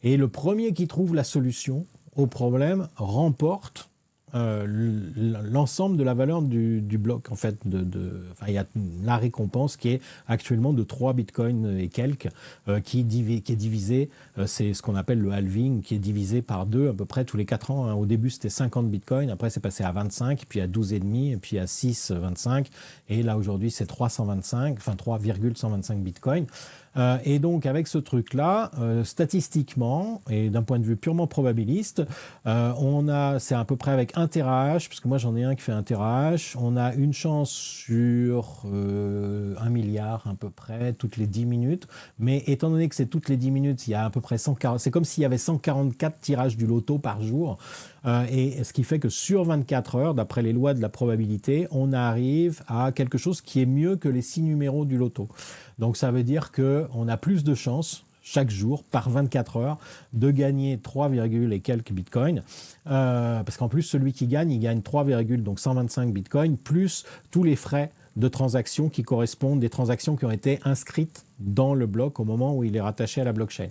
Et le premier qui trouve la solution au problème remporte l'ensemble de la valeur du bloc. En fait, il y a la récompense qui est actuellement de 3 bitcoins et quelques, qui est divisé, c'est ce qu'on appelle le halving, qui est divisé par 2 à peu près tous les 4 ans. Hein. Au début, c'était 50 bitcoins, après c'est passé à 25, puis à 12,5, et puis à 6,25, et là aujourd'hui c'est 3,125 bitcoins. Et donc avec ce truc-là, statistiquement et d'un point de vue purement probabiliste, c'est à peu près avec 1 TH, parce que moi j'en ai un qui fait 1 TH, on a une chance sur 1 milliard à peu près toutes les 10 minutes, mais étant donné que c'est toutes les 10 minutes, il y a à peu près 140, c'est comme s'il y avait 144 tirages du loto par jour, et ce qui fait que sur 24 heures, d'après les lois de la probabilité, on arrive à quelque chose qui est mieux que les 6 numéros du loto. Donc ça veut dire qu'on a plus de chances chaque jour, par 24 heures, de gagner 3, et quelques bitcoins. Parce qu'en plus, celui qui gagne, il gagne 3, donc 125 bitcoins, plus tous les frais de transactions qui correspondent des transactions qui ont été inscrites dans le bloc au moment où il est rattaché à la blockchain.